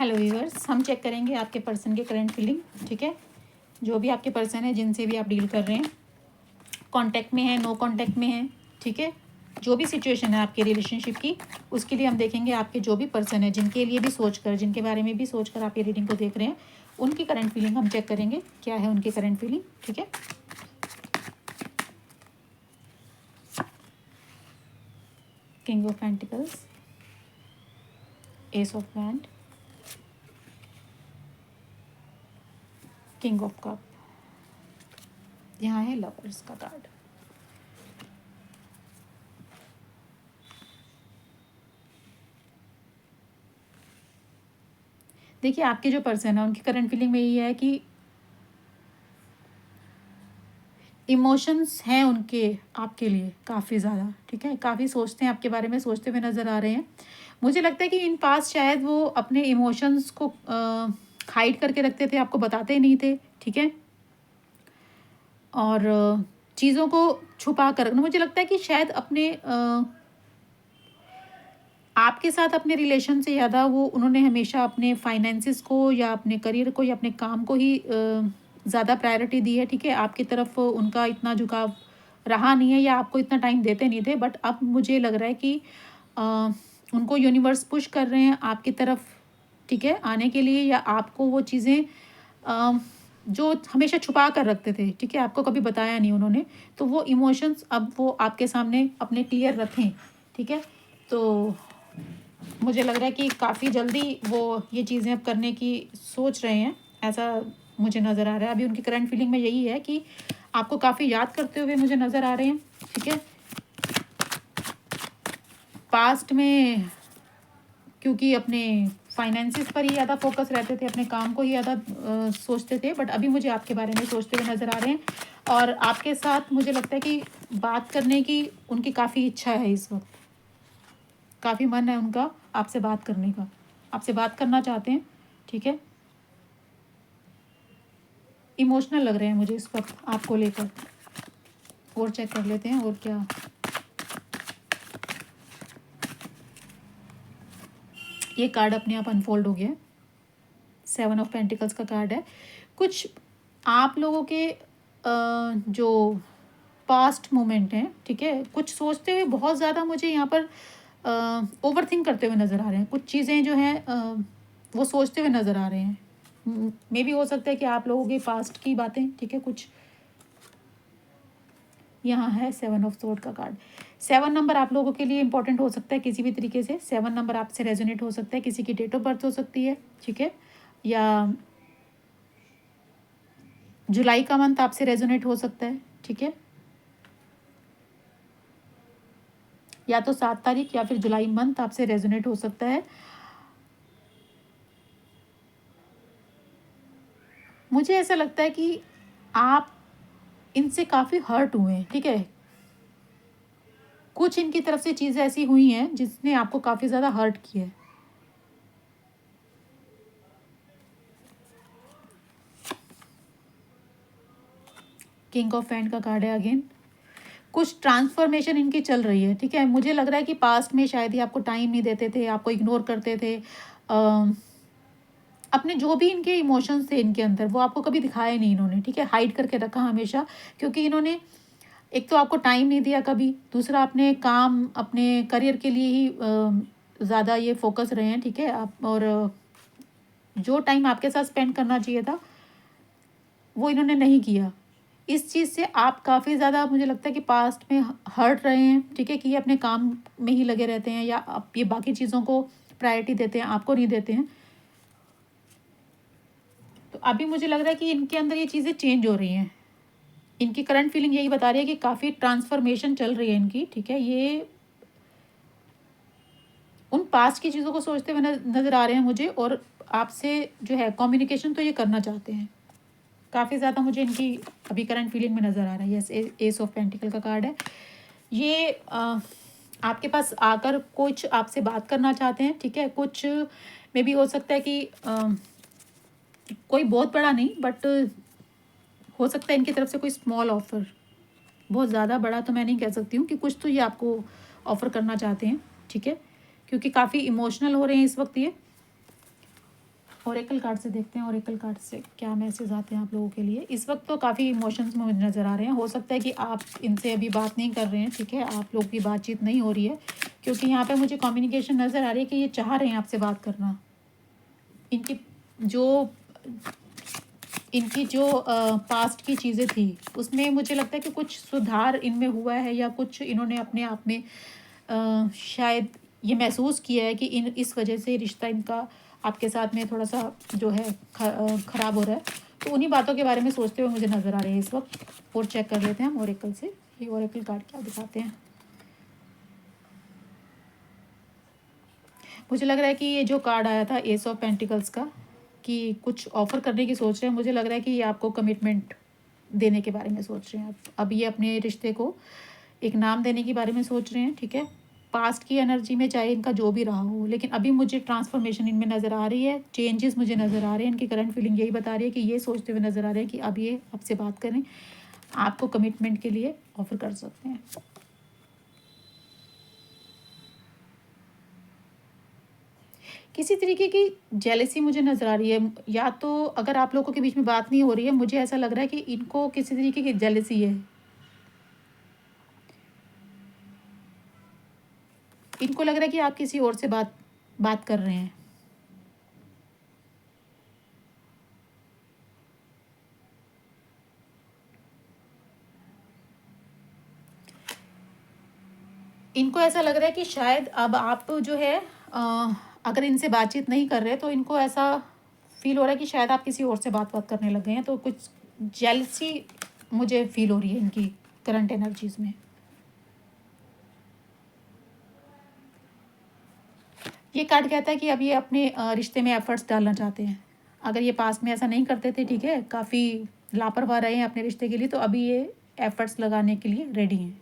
Hello viewers, हम check करेंगे आपके पर्सन के करंट फीलिंग। ठीक है, जो भी आपके पर्सन है, जिनसे भी आप डील कर रहे हैं, कांटेक्ट में है, नो कांटेक्ट में है, ठीक है, जो भी सिचुएशन है आपके रिलेशनशिप की, उसके लिए हम देखेंगे आपके जो भी पर्सन है, जिनके लिए भी सोचकर, जिनके बारे में भी सोचकर आप ये रीडिंग को देख रहे हैं, उनकी करंट फीलिंग हम चेक करेंगे क्या है उनकी करंट फीलिंग। ठीक है, king of pentacles, S of wand, king of cup, यहाँ है लवर्स का कार्ड। देखिए, आपके जो पर्सन है उनकी करंट फीलिंग में यही है कि इमोशंस हैं उनके आपके लिए काफ़ी ज़्यादा। ठीक है, काफ़ी सोचते हैं आपके बारे में, सोचते हुए नज़र आ रहे हैं। मुझे लगता है कि इन पास शायद वो अपने इमोशंस को हाइड करके रखते थे, आपको बताते ही नहीं थे। ठीक है, और चीज़ों को छुपा कर रखना, मुझे लगता है कि शायद अपने आपके साथ अपने रिलेशन से ज़्यादा वो उन्होंने हमेशा अपने फाइनेंसिस को या अपने करियर को या अपने काम को ही ज़्यादा प्रायोरिटी दी है। ठीक है, आपकी तरफ उनका इतना झुकाव रहा नहीं है या आपको इतना टाइम देते नहीं थे, बट अब मुझे लग रहा है कि अ, उनको यूनिवर्स पुश कर रहे हैं आपकी तरफ, ठीक है, आने के लिए, या आपको वो चीज़ें जो हमेशा छुपा कर रखते थे, ठीक है, आपको कभी बताया नहीं उन्होंने, तो वो इमोशंस अब वो आपके सामने अपने क्लियर रखें। ठीक है, तो मुझे लग रहा है कि काफ़ी जल्दी वो ये चीज़ें अब करने की सोच रहे हैं, ऐसा मुझे नज़र आ रहा है। अभी उनकी करंट फीलिंग में यही है कि आपको काफ़ी याद करते हुए मुझे नज़र आ रहे हैं। ठीक है, पास्ट में क्योंकि अपने फाइनेंसिस पर ही ज़्यादा फोकस रहते थे, अपने काम को ही ज़्यादा सोचते थे, बट अभी मुझे आपके बारे में सोचते हुए नज़र आ रहे हैं। और आपके साथ मुझे लगता है कि बात करने की उनकी काफ़ी इच्छा है इस वक्त, काफ़ी मन है उनका आपसे बात करने का, आपसे बात करना चाहते हैं। ठीक है, इमोशनल लग रहे हैं मुझे इस वक्त आपको लेकर। और चेक कर लेते हैं और क्या। ये कार्ड अपने आप अनफोल्ड हो गया, 7 ऑफ पेंटिकल्स का कार्ड है। कुछ आप लोगों के जो पास्ट मोमेंट हैं, ठीक है, कुछ सोचते हुए बहुत ज़्यादा मुझे यहाँ पर ओवर थिंक करते हुए नज़र आ रहे हैं। कुछ चीज़ें जो हैं वो सोचते हुए नज़र आ रहे हैं। मे भी हो सकता है कि आप लोगों के पास्ट की बातें, ठीक है, कुछ यहाँ है 7 ऑफ सोर्ड का कार्ड। 7 नंबर आप लोगों के लिए इंपॉर्टेंट हो सकता है किसी भी तरीके से। 7 नंबर आपसे रेजोनेट हो सकता है, किसी की डेट ऑफ बर्थ हो सकती है, ठीक है, या जुलाई का मंथ आपसे रेजोनेट हो सकता है। ठीक है, या तो 7 तारीख या फिर जुलाई मंथ आपसे रेजोनेट हो सकता है। मुझे ऐसा लगता है कि आप इनसे काफ़ी हर्ट हुए हैं। ठीक है, कुछ इनकी तरफ से चीज़ें ऐसी हुई हैं जिसने आपको काफ़ी ज़्यादा हर्ट किया है। किंग ऑफ हैंड का कार्ड है अगेन। कुछ ट्रांसफॉर्मेशन इनकी चल रही है। ठीक है, मुझे लग रहा है कि पास्ट में शायद ही आपको टाइम नहीं देते थे, आपको इग्नोर करते थे। अपने जो भी इनके इमोशंस थे इनके अंदर, वो आपको कभी दिखाए नहीं इन्होंने। ठीक है, हाइड करके रखा हमेशा, क्योंकि इन्होंने एक तो आपको टाइम नहीं दिया कभी, दूसरा अपने काम, अपने करियर के लिए ही ज़्यादा ये फोकस रहे हैं। ठीक है, आप और जो टाइम आपके साथ स्पेंड करना चाहिए था वो इन्होंने नहीं किया। इस चीज़ से आप काफ़ी ज़्यादा, मुझे लगता है कि पास्ट में हर्ट रहे हैं। ठीक है, कि ये अपने काम में ही लगे रहते हैं, या आप ये बाकी चीज़ों को प्रायोरिटी देते हैं, आपको नहीं देते हैं। तो अभी मुझे लग रहा है कि इनके अंदर ये चीज़ें चेंज हो रही हैं। इनकी करंट फीलिंग यही बता रही है कि काफ़ी ट्रांसफॉर्मेशन चल रही है इनकी। ठीक है, ये उन पास्ट की चीज़ों को सोचते हुए नज़र आ रहे हैं मुझे, और आपसे जो है कम्युनिकेशन तो ये करना चाहते हैं काफ़ी ज़्यादा। मुझे इनकी अभी करंट फीलिंग में नज़र आ रहा है। यस, एस ऑफ पेंटिकल का कार्ड है ये। आपके पास आकर कुछ आपसे बात करना चाहते हैं। ठीक है, कुछ में भी हो सकता है कि कोई बहुत बड़ा नहीं, बट हो सकता है इनकी तरफ से कोई स्मॉल ऑफर, बहुत ज़्यादा बड़ा तो मैं नहीं कह सकती हूँ, कि कुछ तो ये आपको ऑफ़र करना चाहते हैं। ठीक है, क्योंकि काफ़ी इमोशनल हो रहे हैं इस वक्त ये। ओरेकल कार्ड से देखते हैं, ओरेकल कार्ड से क्या मैसेज आते हैं आप लोगों के लिए। इस वक्त तो काफ़ी इमोशंस में मुझे नज़र आ रहे हैं। हो सकता है कि आप इनसे अभी बात नहीं कर रहे हैं, ठीक है, आप लोग की बातचीत नहीं हो रही है, क्योंकि यहाँ पे मुझे कम्युनिकेशन नज़र आ रही है कि ये चाह रहे हैं आपसे बात करना। इनकी जो इनकी जो पास्ट की चीज़ें थी उसमें मुझे लगता है कि कुछ सुधार इनमें हुआ है, या कुछ इन्होंने अपने आप में शायद ये महसूस किया है कि इस वजह से रिश्ता इनका आपके साथ में थोड़ा सा जो है ख़राब हो रहा है। तो उन्हीं बातों के बारे में सोचते हुए मुझे नज़र आ रहे हैं इस वक्त। और चेक कर लेते हैं हम ओरेकल से, ये ओरेकल कार्ड क्या दिखाते हैं। मुझे लग रहा है कि ये जो कार्ड आया था एस ऑफ पेंटिकल्स का, कि कुछ ऑफ़र करने की सोच रहे हैं। मुझे लग रहा है कि ये आपको कमिटमेंट देने के बारे में सोच रहे हैं। अब ये अपने रिश्ते को एक नाम देने के बारे में सोच रहे हैं, ठीक है। पास्ट की एनर्जी में चाहे इनका जो भी रहा हो, लेकिन अभी मुझे ट्रांसफॉर्मेशन इनमें नज़र आ रही है, चेंजेस मुझे नज़र आ रहे हैं। इनकी करंट फीलिंग यही बता रही है कि ये सोचते हुए नज़र आ रहे हैं कि अब ये आपसे बात करें, आपको कमिटमेंट के लिए ऑफ़र कर सकते हैं। किसी तरीके की जेलसी मुझे नज़र आ रही है, या तो अगर आप लोगों के बीच में बात नहीं हो रही है, मुझे ऐसा लग रहा है कि इनको किसी तरीके की जेलसी है। इनको लग रहा है कि आप किसी और से बात बात कर रहे हैं। इनको ऐसा लग रहा है कि शायद अब आप जो है अगर इनसे बातचीत नहीं कर रहे, तो इनको ऐसा फील हो रहा है कि शायद आप किसी और से बात करने लग गए हैं। तो कुछ जेलसी मुझे फील हो रही है इनकी करंट एनर्जीज में। ये कार्ड कहता है कि अब ये अपने रिश्ते में एफर्ट्स डालना चाहते हैं। अगर ये पास्ट में ऐसा नहीं करते थे, ठीक है, काफ़ी लापरवाह रहे हैं अपने रिश्ते के लिए, तो अभी ये एफर्ट्स लगाने के लिए रेडी हैं।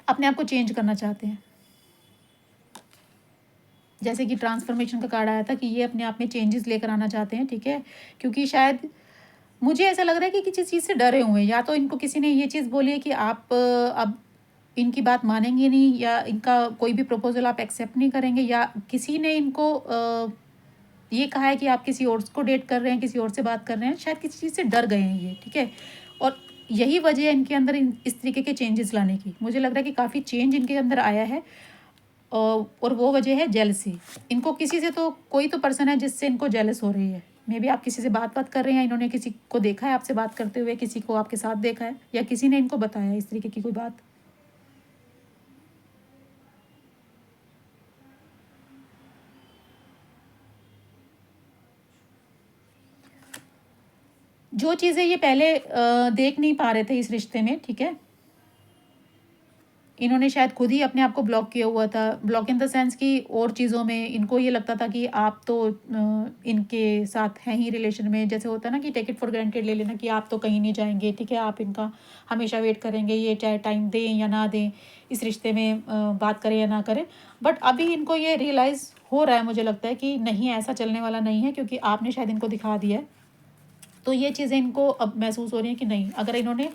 अपने आप को चेंज करना चाहते हैं। जैसे कि ट्रांसफॉर्मेशन का कार्ड आया था कि ये अपने आप में चेंजेस लेकर आना चाहते हैं, ठीक है, क्योंकि शायद मुझे ऐसा लग रहा है कि किसी चीज़ से डरे हुए हैं। या तो इनको किसी ने ये चीज़ बोली है कि आप अब इनकी बात मानेंगे नहीं, या इनका कोई भी प्रपोजल आप एक्सेप्ट नहीं करेंगे, या किसी ने इनको ये कहा है कि आप किसी और को डेट कर रहे हैं, किसी और से बात कर रहे हैं। शायद किसी चीज़ से डर गए हैं ये, ठीक है, और यही वजह है इनके अंदर इस तरीके के चेंजेस लाने की। मुझे लग रहा है कि काफ़ी चेंज इनके अंदर आया है, और वो वजह है जेलसी। इनको किसी से तो कोई तो पर्सन है जिससे इनको जेलस हो रही है। मे बी आप किसी से बात कर रहे हैं, इन्होंने किसी को देखा है आपसे बात करते हुए, किसी को आपके साथ देखा है, या किसी ने इनको बताया इस तरीके की कोई बात। जो चीज़ें ये पहले देख नहीं पा रहे थे इस रिश्ते में, ठीक है, इन्होंने शायद खुद ही अपने आप को ब्लॉक किया हुआ था। ब्लॉक इन द सेंस कि और चीज़ों में इनको ये लगता था कि आप तो इनके साथ हैं ही रिलेशन में। जैसे होता है ना कि टेक इट फॉर ग्रांटेड ले लेना कि आप तो कहीं नहीं जाएंगे, ठीक है, आप इनका हमेशा वेट करेंगे, ये चाहे टाइम दें या ना दें, इस रिश्ते में बात करें या ना करें। बट अभी इनको ये रियलाइज़ हो रहा है, मुझे लगता है कि नहीं, ऐसा चलने वाला नहीं है, क्योंकि आपने शायद इनको दिखा दिया है। तो ये चीज़ें इनको अब महसूस हो रही हैं कि नहीं, अगर इन्होंने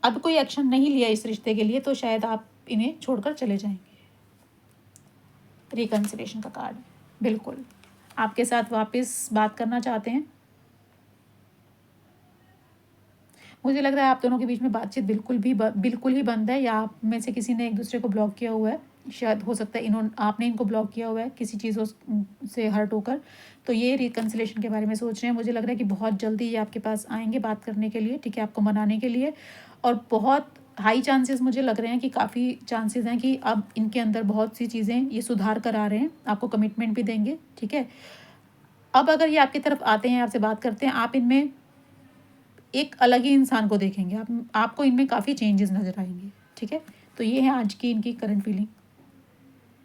अब कोई एक्शन नहीं लिया इस रिश्ते के लिए, तो शायद आप इन्हें छोड़कर चले जाएंगे। रिकन्सिलेशन का कार्ड, बिल्कुल आपके साथ वापस बात करना चाहते हैं। मुझे लग रहा है आप दोनों के बीच में बातचीत बिल्कुल ही बंद है, या आप में से किसी ने एक दूसरे को ब्लॉक किया हुआ है। शायद हो सकता है आपने इनको ब्लॉक किया हुआ है किसी चीज़ों से हर्ट होकर। तो ये रिकन्सिलेशन के बारे में सोच रहे हैं। मुझे लग रहा है कि बहुत जल्दी ये आपके पास आएंगे बात करने के लिए, ठीक है, आपको मनाने के लिए। और बहुत हाई चांसेस मुझे लग रहे हैं कि काफ़ी चांसेस हैं कि अब इनके अंदर बहुत सी चीज़ें ये सुधार कर आ रहे हैं, आपको कमिटमेंट भी देंगे, ठीक है। अब अगर ये आपकी तरफ आते हैं, आपसे बात करते हैं, आप इनमें एक अलग ही इंसान को देखेंगे। आपको इनमें काफ़ी चेंजेस नज़र आएंगे, ठीक है। तो ये है आज की इनकी करंट फीलिंग।